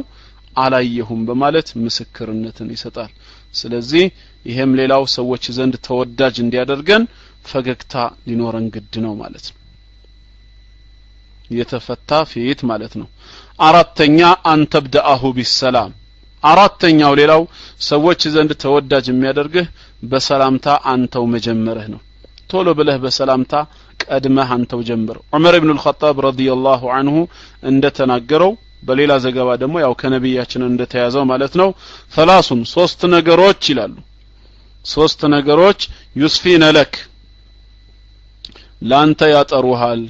عليهم بمالت مسكرنتن يسطال ስለዚህ ይሄም ሌላው ሰዎች ዘንድ ተወዳጅ እንዲያደርገን ፈገግታ ሊኖረን ግድ ነው ማለት ነው የተፈታ ፊት ማለት ነው አራተኛ አንተብደአሁ ቢሰላም አራተኛው ሌላው ሰዎች ዘንድ ተወዳጅ የሚያደርግህ በሰላምታ አንተው መጀመርህ ነው ቶሎ ብለህ በሰላምታ ቀድመህ አንተው ጀምር ዑመር ኢብኑ አልኸጣብ ረዲየላሁ ዐንሁ እንደተናገረው በሌላ ዘገባ ደግሞ ያው ከነብያችን እንደተያዘው ማለት ነው ثلاث ሶስት ነገሮች ይላሉ ሶስት ነገሮች ዩስፊነ ለክ ላንተ ያጠሩሃል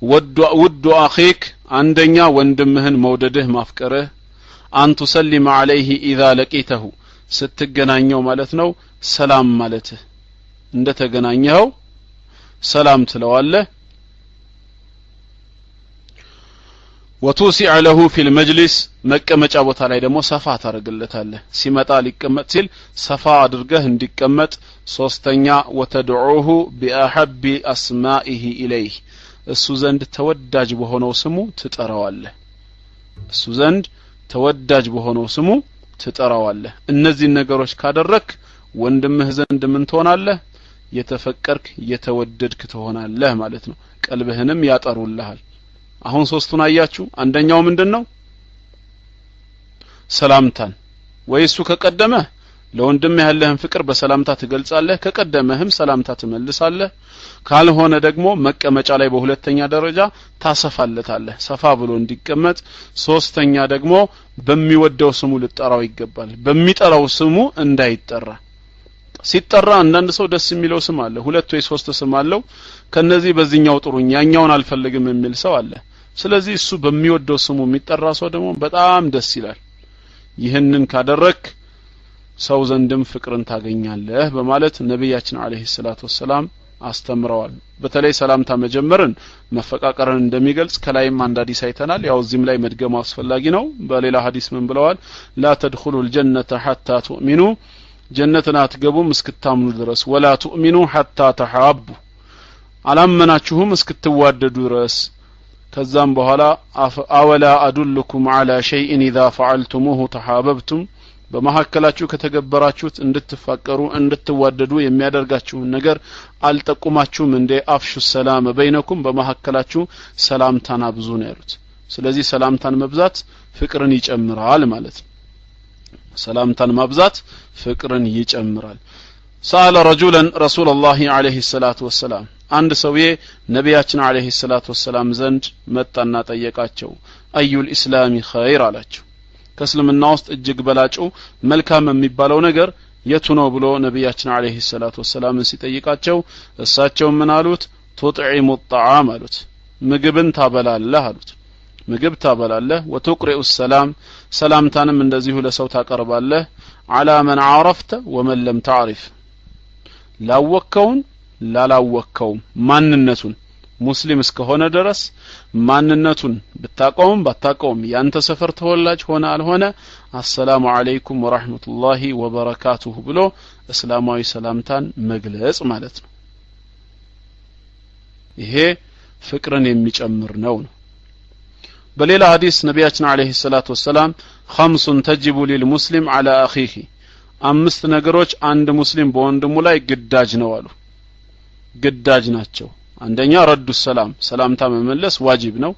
ውዱ አኺክ አንደኛ ወንድምህን መውደድህ ማፍቀርህ አንቱ ሰሊም عليه اذا لقيته ስትገናኘው ማለት ነው ሰላም ማለትህ እንደተገናኘው ሰላም ትለዋለህ وتوسع له في المجلس መቀመጫ ቦታ ላይ ደግሞ ሰፋ ታረግለታለህ ሲመጣ ሊቀመጥ ሲል ሰፋ አድርገህ እንዲቀመጥ ሶስተኛ وتدعوه باحب اسمائه اليه እሱ ዘንድ ተወዳጅ በሆነው ስሙ ትጠራዋለህ እሱ ዘንድ ተወዳጅ በሆነው ስሙ ትጠራዋለህ እነዚህ ነገሮች ካደረክ ወንድምህ ዘንድ ምን ትሆናለህ የተፈቀርክ የተወደድክ ትሆናለህ ማለት ነው ቀልብህንም ያጠሩልሃል አሁን ሶስቱን አያችሁ አንደኛው ምንድነው ሰላምታን ወይሱ ከቀደመ ለወንድምህ ያለህን ፍቅር በሰላምታ ትገልጻለህ ከቀደመህም ሰላምታ ትመልሳለህ ካልሆነ ደግሞ መቀመጫ ላይ በሁለተኛ ደረጃ ታሰፋለታለህ ሰፋ ብሎ እንዲቀመጥ ሶስተኛ ደግሞ በሚወደው ስሙ ልጠራው ይገባል በሚጠራው ስሙ እንዳይጠራ ሲጠራ አንዳንድ ሰው ደስ የሚለው ስም አለ ሁለት ወይ ሶስት ስም አለው ከነዚህ በዚህኛው ጥሩኝ ያኛውን አልፈልግም የሚል ሰው አለ ስለዚህ እሱ በሚወደው ስሙ የሚጠራ ሰው ደግሞ በጣም ደስ ይላል ይህንን ካደረክ ሰው ዘንድም ፍቅርን ታገኛለህ በማለት ነብያችን አለይሂ ሰላቱ ወሰለም አስተምረዋል በተለይ ሰላምታ መጀመርን መፈቃቀርን እንደሚገልጽ ከላይም አንድ ሐዲስ አይተናል ያው እዚህም ላይ መድገም አስፈላጊ ነው በሌላ ሐዲስ ምን ብለዋል ላ ተድኹሉል ጀነተ ሐታ ቱእሚኑ ጀነትን አትገቡም እስክታምኑ ድረስ ወላ ቱእሚኑ ሐታ ተሐቡ አላመናችሁም እስክትዋደዱ ድረስ ከዛም በኋላ አወላ አዱልኩም ዐላ ሸይኢን ኢዛ ፈዐልቱሙሁ ተሐበብቱም በመሐከላችሁ ከተገበራችሁት እንድትፋቀሩ እንድትዋደዱ የሚያደርጋችሁን ነገር አልጠቁማችሁም እንደ አፍሹ ሰላም በይነኩም በመሐከላችሁ ሰላምታን አብዙ ነው ያሉት ስለዚህ ሰላምታን መብዛት ፍቅርን ይጨምራል ማለት ነው ሰላምታን ማብዛት ፍቅርን ይጨምራል سأل رجلا رسول الله عليه الصلاة والسلام አንድ ሰውዬ ነብያችን አለይሂ ሰላቱ ወሰለም ዘንድ መጣና ጠየቃቸው አዩል ኢስላሚ ኸይር አላቸው ከእስልምና ውስጥ እጅግ በላጩ መልካም የሚባለው ነገር የቱ ነው ብሎ ነብያችን አለይሂ ሰላቱ ወሰለም ሲጠይቃቸው እሳቸው ምን አሉት ቱጥዒሙ الطعام አሉት ምግብን ታበላለህ አሉት ምግብ ታበላለህ ወትቅሪኡ ሰላም ሰላምታንም እንደዚሁ ለሰው ታቀርባለህ على من عرفت ومن لم تعرف ላወከውን ላላወከው ማንነቱን ሙስሊም እስከሆነ ድረስ ማንነቱን ብታቀውም ባታቀውም ያንተ ሰፈር ተወላጅ ሆነ አልሆነ አሰላሙ አለይኩም ወራህመቱላሂ ወበረካቱሁ ብሎ እስላማዊ ሰላምታን መግለጽ ማለት ነው ይሄ ፍቅርን የሚጨምር ነው በሌላ ሐዲስ ነብያችን አለይሂ ሰላቱ ወሰለም خمس تجب للمسلم على اخيه አምስት ነገሮች አንድ ሙስሊም በወንድሙ ላይ ግዳጅ ነው አሉ ግዳጅ ናቸው አንደኛ ረዱ ሰላም ሰላምታ መመለስ ዋጅብ ነው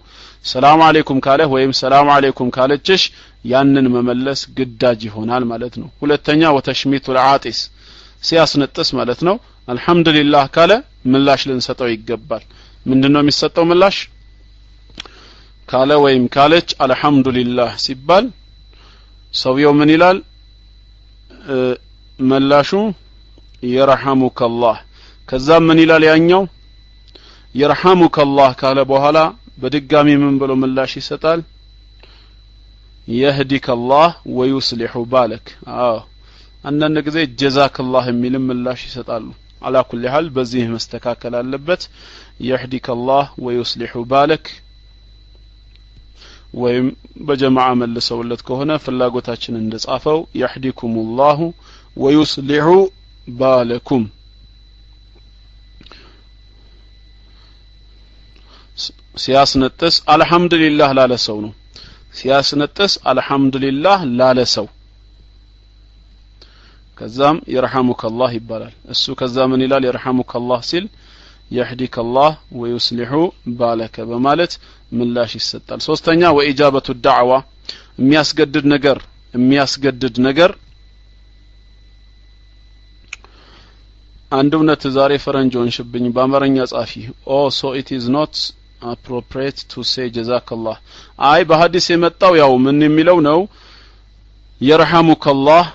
ሰላም አለይኩም ካለ ወይም ሰላም አለይኩም ካለችሽ ያንን መመለስ ግዳጅ ይሆናል ማለት ነው ሁለተኛ ወተሽሚቱል አጢስ ሲያስነጥስ ማለት ነው አልহামዱሊላህ ካለ ምላሽ ልንሰጠው ይገባል ምንድነው የሚሰጠው ምላሽ ካለ ወይም ካለች አልহামዱሊላህ ሲባል ሰውየው ምን ይላል መላሹ ይርሐሙከላህ ከዛ ምን ይላል ያኛው ይርሐሙከላህ ካለ በኋላ በድጋሚ ምን ብሎ ምላሽ ይሰጣል ይህዲከላህ ወይስሊሁ ባለክ አንዳንድ ጊዜ ጀዛከላህ የሚል ምላሽ ይሰጣሉ አላ ኩሊ ሐል በዚህ መስተካከል አለበት ይህዲከላህ ወይስሊሁ ባለክ ወይም በጀማዓ መልሰውለት ከሆነ ፍላጎታችን እንደጻፈው ይህዲኩሙላሁ ወይስሊሁ ባለኩም ሲያስነጥስ አልহামዱሊላህ ላለ ሰው ነው ሲያስነጥስ አልহামዱሊላህ ላለ ሰው ከዛም ይርሐሙከላህ ይባላል እሱ ከዛ ምን ይላል ይርሐሙከላህ ሲል ይህዲከላህ ወይስሊሁ ባለከ በማለት ምላሽ ይሰጣል ሶስተኛ ወኢጃበቱ ዳዕዋ የሚያስገድድ ነገር አንድ እውነት ዛሬ ፈረንጆን ሽብኝ በአማርኛ ጻፊ so it is not appropriate to say jazakallah አይ በሐዲስ የመጣው ያው ምን የሚለው ነው ይርሐሙከላህ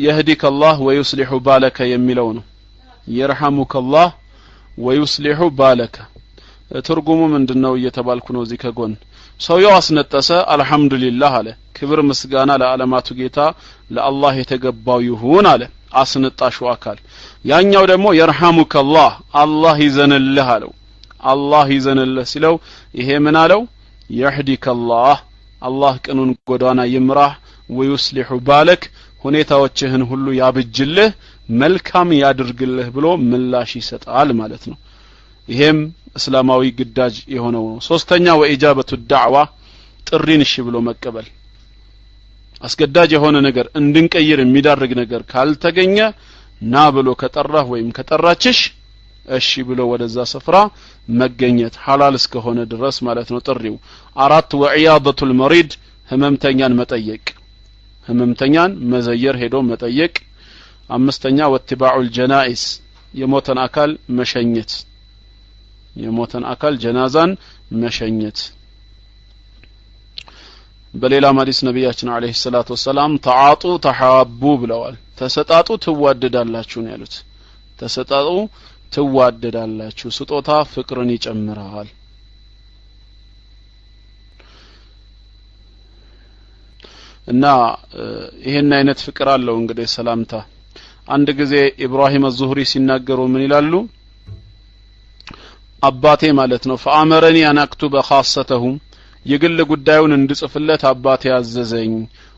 ይህዲከላህ ወይስሊሁ ባለከ የሚለው ነው ይርሐሙከላህ ወይስሊሁ ባለከ ትርጉሙ ምንድነው እየተባልኩ ነው እዚህ ከጎን ሰውየው አስነጠሰ አልহামዱሊላህ አለ ክብር ምስጋና ለዓለማቱ ጌታ ለአላህ የተገባው ይሁን አለ አስነጣሹ አካል ያኛው ደግሞ ይርሐሙከላህ አላህ ይዘንልህ አለው አላህ ይዘንልህ ሲለው ይሄ ምን አለው ይህዲከላህ አላህ ቅኑን ጎዳና ይምራህ ወይስሊሁ ባለክ ሁኔታዎችህን ሁሉ ያብጅልህ መልካም ያድርግልህ ብሎ ምላሽ ይሰጣል ማለት ነው ይሄም እስላማዊ ግዳጅ የሆነው ነው ሶስተኛ ወኢጃበቱ ዳዕዋ ጥሪን እሺ ብሎ መቀበል አስገዳጅ የሆነ ነገር እንድንቀይር የሚዳርግ ነገር ካልተገኘ ና ብሎ ከጠራህ ወይም ከጠራችሽ እሺ ብሎ ወደዛ ስፍራ መገኘት ሐላል እስከሆነ ድረስ ማለት ነው ጥሪው አራት ወዒያደቱል መሪድ ህመምተኛን መጠየቅ ህመምተኛን መዘየር ሄዶ መጠየቅ አምስተኛ ወትባኡል ጀናኢስ የሞተን አካል መሸኘት የሞተን አካል ጀናዛን መሸኘት በሌላ ሐዲስ ነብያችን አለይሂ ሰላቱ ወሰለም ተዓጡ ተሐቡ ብለዋል ተሰጣጡ ትዋደዳላችሁ ነው ያሉት ተሰጣጡ ትዋደዳላችሁ ስጦታ ፍቅርን ይጨምራል እና ይሄን አይነት ፍቅር አለው እንግዲህ ሰላምታ አንድ ጊዜ ኢብራሂም አዝዙህሪ ሲናገሩ ምን ይላሉ አባቴ ማለት ነው ፈአመረኒ አን አክቱበ ኻሰተሁም የግል ጉዳዩን እንድጽፍለት አባቴ አዘዘኝ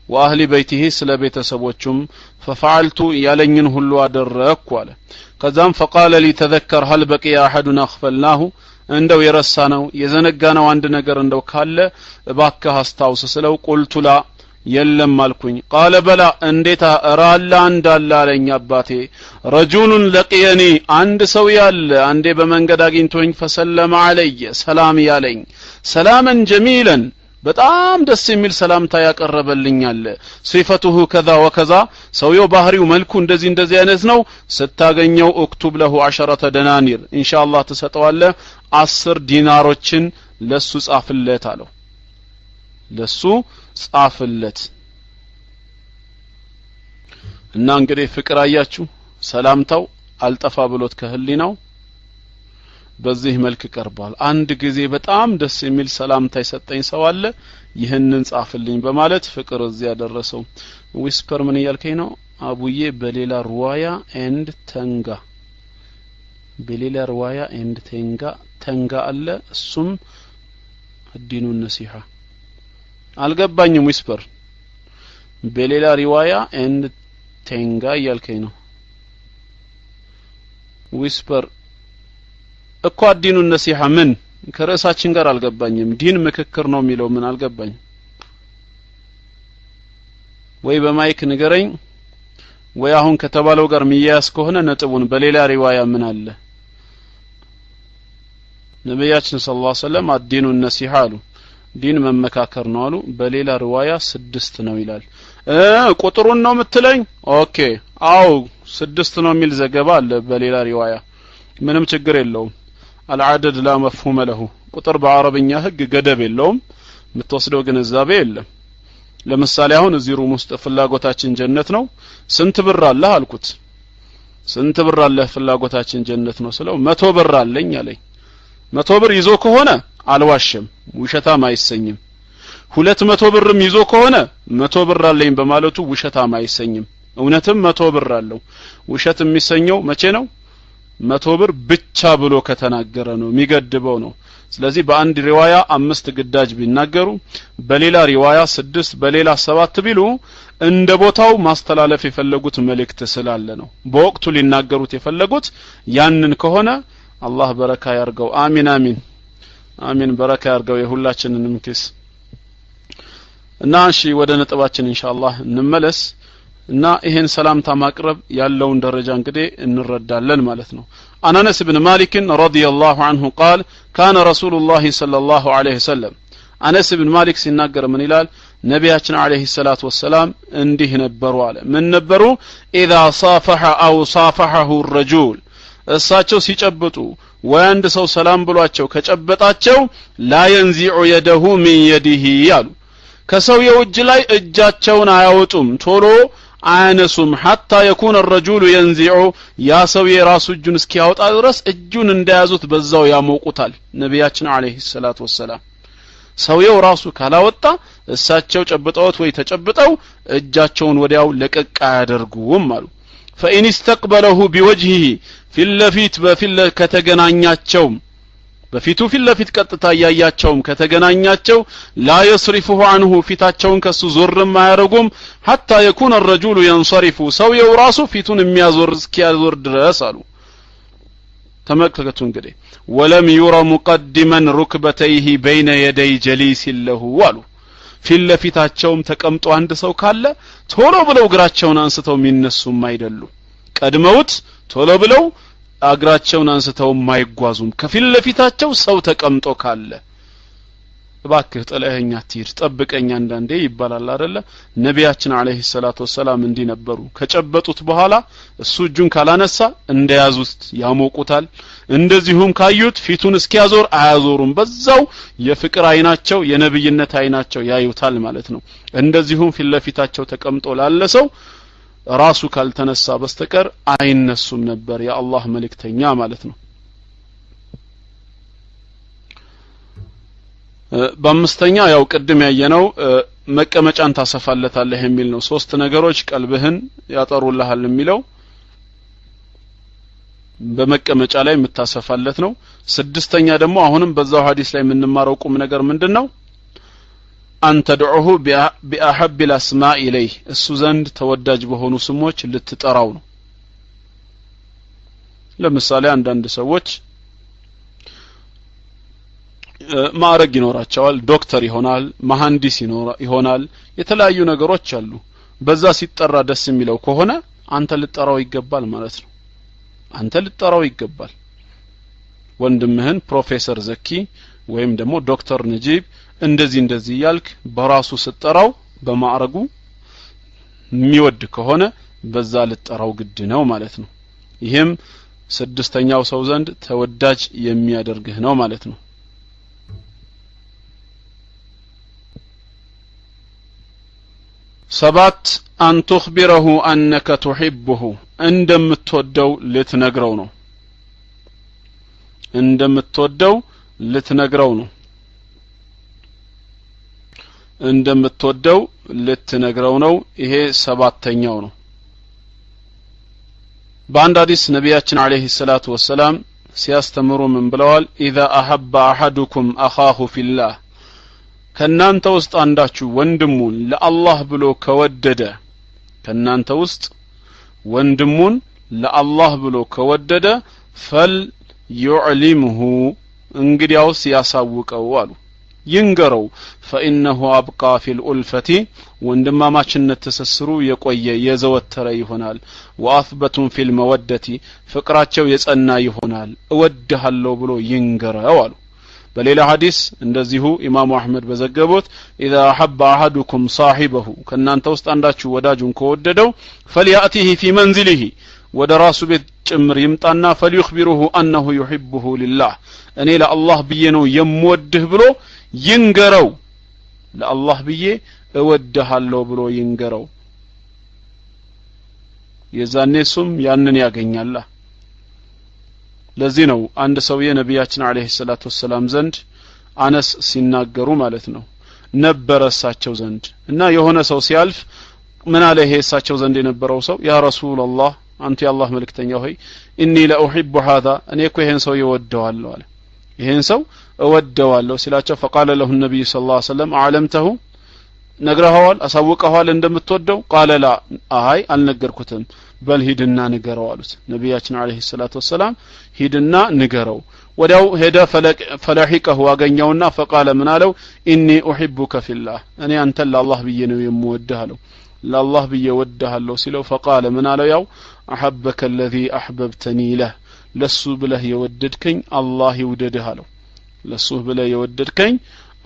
ወአህሊ በይቲሂ ስለ ቤተሰቦቹም ففعلت ያለኝን ሁሉ አደረኩ አለ ከዛም فقال لي تذكر هل بقي احد اغفلناه እንደው የረሳነው የዘነጋነው አንድ ነገር እንደው ካለ እባክህ አስታውስ ስለው ቁልቱ ላ የለም አልኩኝ ቃለ በላ እንዴታ ራላ እንዳለ አለኝ አባቴ ረጁሉን ለቂየኒ አንድ ሰው ያለ አንዴ በመንገድ አግኝቶኝ ፈሰለመ አለየ ሰላም ያለኝ ሰላምን ጀሚለን በጣም ደስ የሚል ሰላምታ ያቀረበልኛል ሲፈቱሁ ከዛ ወከዛ ሰውየው ባህሪው መልኩ እንደዚህ አይነት ነው ስታገኘው እክቱብ ለሁ 10 ደናኒር ኢንሻአላህ ተሰጠዋለህ 10 ዲናሮችን ለሱ ጻፍለት አለው ለሱ ጻፍለት እና እንግዲህ ፍቅር አያችሁ ሰላምታው አልጠፋ ብሎት ከህሊናው በዚህ መልክ ቀርቧል አንድ ጊዜ በጣም ደስ የሚል ሰላምታ ይሰጠኝ ሰው አለ ይሄንን ጻፍልኝ በማለት ፍቅር እዚያ ደረሰው ዊስፐር ምን ያልከኝ ነው አቡዬ በሌላ ሩዋያ ኤንድ ተንጋ በሌላ ሩዋያ ኤንድ ተንጋ አለ እሱም الدين النصيحة አልገባኝም ዊስፐር በሌላ ሪዋያ ኤንድ ተንጋ ያልከኝ ነው ዊስፐር እኮ الدين النصيحة ምን ከራሳችን ጋር አልገባኝም ዲን ምክክር ነው የሚለው ምን አልገባኝ ወይ በማይክ ንገረኝ ወይ አሁን ከተባለው ጋር ሚያያስ ከሆነ ነጥቡን በሌላ ሪዋያ ምን አለ ነብያችን ሰለላሁ ዐለይሂ ወሰለም الدين النصيحة አሉ ዲን መመካከር ነው አሉ በሌላ ሪዋያ 6 ነው ይላል ቁጥሩን ነው የምትለኝ ኦኬ አው 6 ነው የሚል ዘገባ አለ በሌላ ሪዋያ ምንም ችግር የለውም العدد لا مفهوم له ቁጥር በአረብኛ ህግ ገደብ የለውም የምትወስደው ግንዛቤ የለም ለምሳሌ አሁን እዚህ ሩም ውስጥ ፍላጎታችን ጀነት ነው ስንት ብር አለህ አልኩት ስንት ብር አለህ ፍላጎታችን ጀነት ነው ስለው 100 ብር አለኝ አለኝ 100 ብር ይዞ ከሆነ አልዋሽም ውሸታም አይሰኝም 200 ብርም ይዞ ከሆነ 100 ብር አለኝ በማለቱ ውሸታም አይሰኝም እውነትም 100 ብር አለው ውሸት የሚሰኘው መቼ ነው 100 ብር ብቻ ብሎ ከተናገረ ነው የሚገድበው ነው ስለዚህ በአንድ ሪዋያ 5 ግዳጅ ቢናገሩ በሌላ ሪዋያ 6 በሌላ 7 ቢሉ እንደ ቦታው ማስተላለፍ የፈለጉት መልእክት ስላለ ነው በወቅቱ ሊናገሩት የፈለጉት ያንን ከሆነ አላህ በረካ ያርገው አሚን አሚን አሚን በረካ ያርገው የሁላችንንም ኪስ እና እሺ ወደ ነጥባችን ኢንሻአላህ እንመለስ እና ይሄን ሰላምታ ማቅረብ ያለውን ደረጃ እንግዲህ እንረዳለን ማለት ነው አናነስ ኢብኑ ማሊክ ረዲየላሁ ዐንሁ قال كان رسول الله صلى الله عليه وسلم አነስ ኢብኑ ማሊክ ሲናገር ምን ይላል ነብያችን አለይሂ ሰላቱ ወሰለም እንዲህ ነበሩ አለ ምን ነበሩ اذا صافح او صافحه الرجل እሳቸው ሲጨብጡ ወይ አንድ ሰው ሰላም ብሏቸው ከጨበጣቸው لا ينزع يده من يده ያሉ ከሰውየው እጅ ላይ እጃቸውን አያወጡም ቶሎ አያነሱም حتى يكون الرجل ينزع ያ ሰው የራሱ እጁን እስኪያወጣ ድረስ እጁን እንደያዙት በዛው ያሞቁታል ነብያችን አለይሂ ሰላቱ ወሰለም ሰውየው ራሱ ካላወጣ እሳቸው ጨብጠውት ወይ ተጨብጠው እጃቸውን ወዲያው ለቀቅ አያደርጉም አሉ فإن استقبله بوجهه في اللفيت بفل ከተገናኛቸው በፊቱ ፊት ለፊት ቀጥታ ያያቸውም ከተገናኛቸው لا يصرفه عنه ፊታቸውን ከሱ ዞርም አያረጉም حتى يكون الرجل ينصرف ሰውየው ራሱ ፊቱን የሚያዞር እስኪያዞር ድረስ አሉ ተመልከቱ እንግዲህ ولم يرى مقدما ركبتيه بين يدي جليس له አሉ ፊት ለፊታቸውም ተቀምጦ አንድ ሰው ካለ ቶሎ ብለው እግራቸውን አንስተው የሚነሱም አይደሉ ቀድመውት ቶሎ ብለው አግራቸውን አንስተው ማይጓዙም ከፊት ለፊታቸው ሰው ተቀምጦ ካለ እባክህ ጥለኸኛ ትሂድ ጠብቀኛ እንዳንዴ ይባላል አይደለ ነብያችን አለይሂ ሰላቱ ወሰለም እንዲህ ነበሩ ከጨበጡት በኋላ እሱ እጁን ካላነሳ እንደያዙት ያሞቁታል እንደዚሁም ካዩት ፊቱን እስኪያዞር አያዞሩም በዛው የፍቅር አይናቸው የነብይነት አይናቸው ያዩታል ማለት ነው እንደዚሁም ፊት ለፊታቸው ተቀምጦ ላለ ሰው ራሱ ካልተነሳ በስተቀር አይነሱም ነበር የአላህ መልእክተኛ ማለት ነው በአምስተኛ ያው ቅድም ያየነው መቀመጫን ታሰፋለታለህ የሚል ነው ሶስት ነገሮች ቀልብህን ያጠሩልሃል የሚለው በመቀመጫ ላይ የምታሰፋለት ነው ስድስተኛ ደግሞ አሁንም በዛው ሐዲስ ላይ የምንማረው ቁም ነገር ምንድነው አንተ ድዑሁ ቢአሐብ الاسماء ኢለይህ እሱ ዘንድ ተወዳጅ በሆኑ ስሞች ልትጠራው ነው ለምሳሌ አንዳንድ ሰዎች ማዕረግ ይኖራቸዋል ዶክተር ይሆናል መሐንዲስ ይሆናል የተለያዩ ነገሮች አሉ በዛ ሲጠራ ደስ የሚለው ከሆነ አንተ ልትጠራው ይገባል ማለት ነው አንተ ልትጠራው ይገባል ወንድምህን ፕሮፌሰር ዘኪ ወይም ደግሞ ዶክተር ነጂብ እንደዚህ ያልክ በራሱ ስትጠራው በማዕረጉ የሚወድ ከሆነ በዛ ልትጠራው ግድ ነው ማለት ነው ይሄም ስድስተኛው ሰው ዘንድ ተወዳጅ የሚያደርግህ ነው ማለት ነው ሰባት أن تخبره أنك تحبه እንደምትወደው ልትነግረው ነው እንደምትወደው ልትነግረው ነው እንደምትወደው ልትነግረው ነው ይሄ ሰባተኛው ነው በአንድ ሐዲስ ነቢያችን አለይሂ ሰላቱ ወሰለም ሲያስተምሩ ምን ብለዋል اذا احب احدكم اخاه في الله ከናንተ ውስጥ አንዳችሁ ወንድሙን ለአላህ ብሎ ከወደደ ከናንተ ውስጥ ወንድሙን ለአላህ ብሎ ከወደደ فليعلمه እንግዲያውስ ያሳውቀው አሉ ይንገረው فإنه أبقى في الألفة ወንድማማችነት ተሰስሩ የቆየ የዘወተረ ይሆናል وأثبت في المودة ፍቅራቸው የጸና ይሆናል እወድሃለሁ ብሎ ይንገረው አሉ በሌላ ሐዲስ እንደዚሁ ኢማሙ አህመድ በዘገቡት اذا احب احدكم صاحبه ከናንተ ውስጥ አንዳችሁ ወዳጁን ከወደደው فليأتيه في منزله ወደ ራሱ ቤት ጭምር ይምጣና فليخبره انه يحبه لله እኔ ለአላህ ብዬ ነው የምወድህ ብሎ ይንገረው ለአላህ ብዬ እወድሃለሁ ብሎ ይንገረው የዛኔ እሱም ያንን ያገኛል ለዚህ ነው አንድ ሰውዬ ነብያችን አለይሂ ሰላቱ ወሰለም ዘንድ አነስ ሲናገሩ ማለት ነው ነበረሳቸው ዘንድ እና የሆነ ሰው ሲያልፍ ምን አለ ይሄ እሳቸው ዘንድ የነበረው ሰው ያ ረሱላህ አንተ የአላህ መልእክተኛ ሆይ ኢኒ ለኡሂቡ هذا እኔ እኮ ይሄን ሰው ይወደዋለሁ አለ ይሄን ሰው እወደዋለሁ ሲላቸው فقال له النبي صلى الله عليه وسلم علمته ነግረኸዋል አሳውቀኸዋል እንደምትወደው قال لا አይ አልነገርኩትም በል ሂድና ንገረው አሉት ነብያችን አለይሂ ሰላቱ ወሰለም ሂድና ንገረው ወዲያው ሄደ ፈለሂቀሁ አገኘውና فقال ምን አለው ኢኒ ኡሂቡከ ፊላህ እኔ አንተ ለአላህ ብዬ ነው የምወድህ አለው ለአላህ ብዬ ወድሃለሁ ሲለው فقال ምን አለው ያው አሐበከ الذي احببتني له ለሱ ብለህ የወደድከኝ አላህ ይውደድህ አለው ለሱ ብለህ የወደድከኝ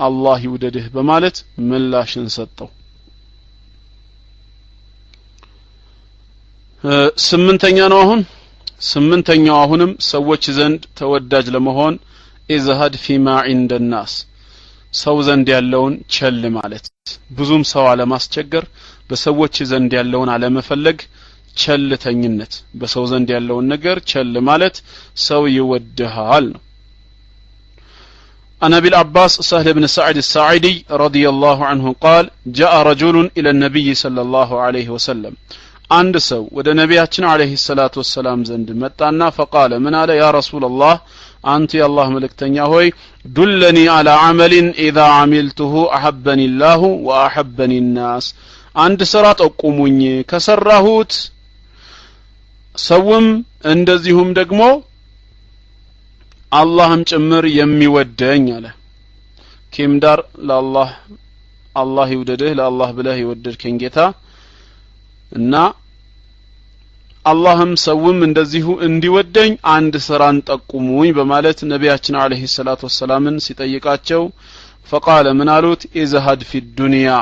አላህ ይውደድህ በማለት ምላሽን ሰጠው ስምንተኛ ነው ስምንተኛው አሁንም ሰዎች ዘንድ ተወዳጅ ለመሆን ኢዝሃድ ፊማ عند الناس ሰው ዘንድ ያለውን ቸል ማለት ብዙም ሰው አለማስቸገር በሰዎች ዘንድ ያለውን አለመፈለግ ቸልተኝነት በሰው ዘንድ ያለውን ነገር ቸል ማለት ሰው ይወድሃል ነው عن أبي العباس سهل بن سعد الساعدي رضي الله عنه قال جاء رجل إلى النبي صلى الله عليه وسلم عند سو ود نبياتنا عليه الصلاة والسلام زند متانا فقال من على يا رسول الله أنت يا الله ملكتنيا هوي دلني على عمل إذا عملته أحبني الله وأحبني الناس عند سرات أقومني كسرهوت سوم اندزيهم دقمو አላህም ጭምር የሚወደኝ አለ ኪምዳር ለአላህ አላህ ይወደድህ ለአላህ ብለህ ይወደድከኝ ጌታ እና አላህም ሰውም እንደዚሁ እንዲወደኝ አንድ ስራን ጠቁሙኝ በማለት ነብያችን አለይሂ ሰላቱ ወሰላምን ሲጠይቃቸው فقال ምን አሉት ኢዝሃድ ፊ الدنيا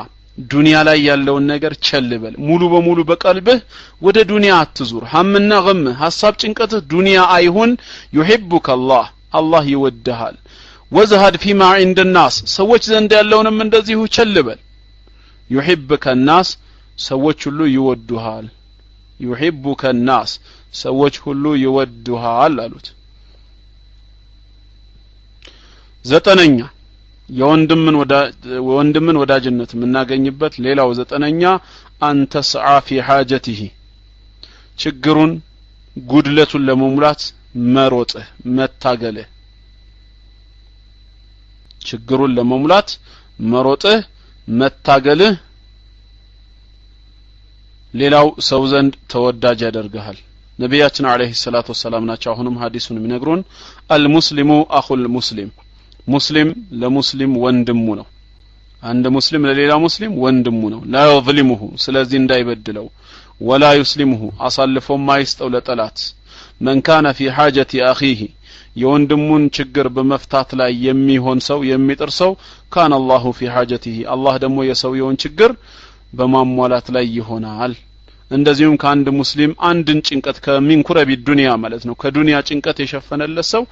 ዱንያ ላይ ያለውን ነገር ቸልበል ሙሉ በሙሉ በቀልብህ ወደ ዱንያ አትዙር ሐምና ገም ሐሳብ ጭንቀትህ ዱንያ አይሁን يحبك الله አላህ ይወድሃል ወዝሃድ ፊማ عند الناس ሰዎች ዘንድ ያለውንም እንደዚሁ ቸልበል يحبك الناس ሰዎች ሁሉ ይወዱሃል يحبك الناس ሰዎች ሁሉ ይወዱሃል አሉት ዘጠነኛ የወንድምን ወዳጅነት የምናገኝበት ሌላው ዘጠነኛ አንተ ሰዓ ፊ ሐጀቲሂ ችግሩን ጉድለቱን ለመሙላት መሮጥህ መታገልህ ችግሩን ለመሙላት መሮጥህ መታገልህ ሌላው ሰው ዘንድ ተወዳጅ ያደርጋል ነብያችን አለይሂ ሰላቱ ወሰላም ናቸው አሁንም ሐዲሱን የሚነግሩን አልሙስሊሙ አኹል ሙስሊም ሙስሊም ለሙስሊም ወንድሙ ነው አንድ ሙስሊም ለሌላ ሙስሊም ወንድሙ ነው ላ ይظلمه ስለዚህ እንዳይበድለው ወላ ይስሊሙሁ አሳልፎ ማይስጠው ለጠላት من كان في حاجة أخيه የወንድሙን ችግር በመፍታት ላይ የሚሆን ሰው የሚጥር ሰው كان الله في حاجته الله ደግሞ የሰውየውን ችግር በማሟላት ላይ ይሆናል እንደዚሁም ከአንድ ሙስሊም አንድን ጭንቀት ከሚንኩረቢ ዱንያ ማለት ነው ከዱንያ ጭንቀት የሸፈነለት ሰው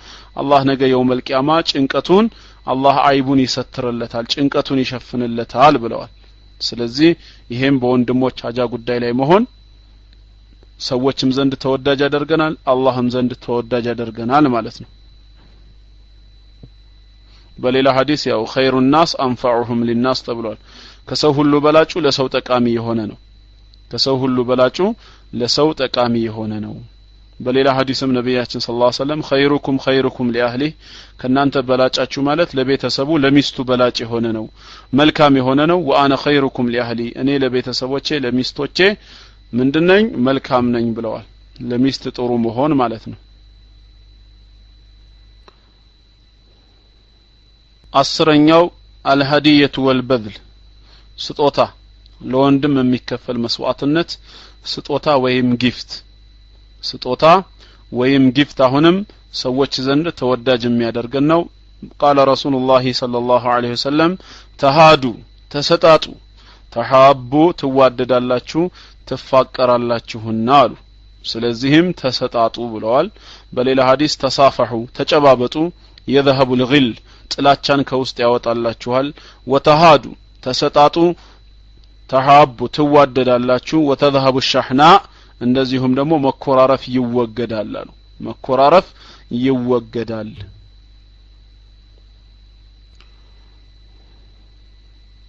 አላህ ነገ የውመል ቂያማ ጭንቀቱን አላህ አይቡን ይሰትርለታል ጭንቀቱን ይሸፍንለታል ብለዋል ስለዚህ ይሄም በወንድሞች ሀጃ ጉዳይ ላይ መሆን ሰዎችም ዘንድ ተወዳጅ ያደርገናል አላህም ዘንድ ተወዳጅ ያደርገናል ማለት ነው በሌላ ሐዲስ ያው ኸይሩ الناس انفعهم للناس ተብሏል ከሰው ሁሉ በላጩ ለሰው ጠቃሚ የሆነ ነው ከሰው ሁሉ በላጩ ለሰው ጠቃሚ የሆነ ነው በሌላ ሐዲስም ነብያችን ሰለላሁ ዐለይሂ ወሰለም ኸይሩኩም ለአህሊ ከናንተ በላጫችሁ ማለት ለቤተሰቡ ለሚስቱ በላጭ የሆነ ነው መልካም የሆነ ነው ወአነ ኸይሩኩም ለአህሊ እኔ ለቤተሰቦቼ ለሚስቶቼ ምንድነኝ መልካም ነኝ ብለዋል ለሚስት ጥሩ መሆን ማለት ነው አስረኛው አልሃዲየቱ ወልበذል ስጦታ ለወንድም የሚከፈል መስዋዕትነት ስጦታ ወይም ጊፍት አሁንም ሰዎች ዘንድ ተወዳጅ የሚያደርገን ነው قال رسول الله صلى الله عليه وسلم ተሃዱ ተሰጣጡ ተሐቡ ትዋደዳላችሁ ትፋቀራላችሁና አሉ ስለዚህም ተሰጣጡ ብለዋል በሌላ ሐዲስ ተሳፈሑ ተጨባበጡ يذهب الغل ጥላቻን ከውስጥ ያወጣላችኋል ወተሃዱ ተሰጣጡ ተሐቡ ትዋደዳላችሁ وتذهب الشحناء እንደዚሁም ደግሞ መኮራረፍ ይወገዳል አሉ መኮራረፍ ይወገዳል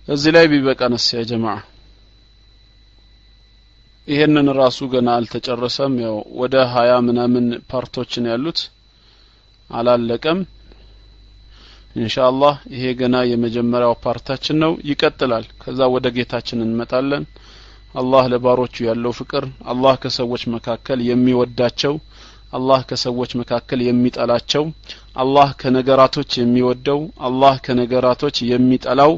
እዚህ ላይ ቢበቃንስ ያ ጀማዓ ይሄንን ራሱ ገና አልተጨረሰም ያው ወደ 20 ምናምን ፓርቶችን ያሉት አላለቀም ኢንሻአላህ ይሄ ገና የመጀመሪያው ፓርታችን ነው ይቀጥላል ከዛ ወደ ጌታችን እንመጣለን አላህ ለባሮቹ ያለው ፍቅር አላህ ከሰዎች መካከል የሚወዳቸው አላህ ከሰዎች መካከል የሚጠላቸው አላህ ከነገራቶች የሚወደው አላህ ከነገራቶች የሚጠላው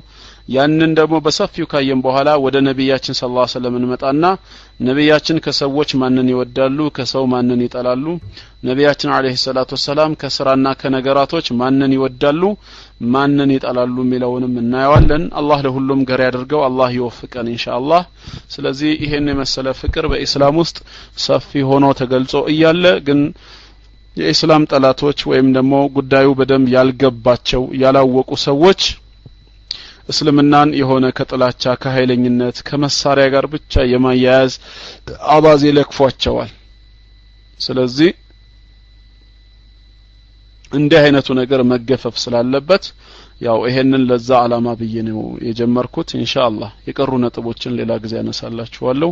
ያንን ደግሞ በሰፊው ካየን በኋላ ወደ ነብያችን ሰለላሁ ዐለይሂ ወሰለም እንመጣና ነብያችን ከሰዎች ማንን ይወዳሉ ከሰው ማንን ይጠላሉ ነብያችን አለይሂ ሰላቱ ወሰለም ከስራና ከነገራቶች ማንን ይወዳሉ ማንን ይጠላሉ የሚለውንም እናያለን አላህ ለሁሉም ገር ያድርገው አላህ ይወፍቀን ኢንሻአላህ ስለዚህ ይሄን የመሰለ ፍቅር በእስላም ውስጥ ሰፊ ሆኖ ተገልጾ እያለ ግን የእስላም ጠላቶች ወይም ደግሞ ጉዳዩ በደንብ ያልገባቸው ያላወቁ ሰዎች እስልምናን የሆነ ከጥላቻ ከኃይለኝነት ከመሳሪያ ጋር ብቻ የማያያዝ አባዜ ለክፏቸዋል ስለዚህ እንዲህ አይነቱ ነገር መገፈፍ ስላለበት ያው ይሄንን ለዛ ዓላማ ብዬ ነው የጀመርኩት ኢንሻአላህ የቀሩ ነጥቦችን ሌላ ጊዜ አነሳላችኋለሁ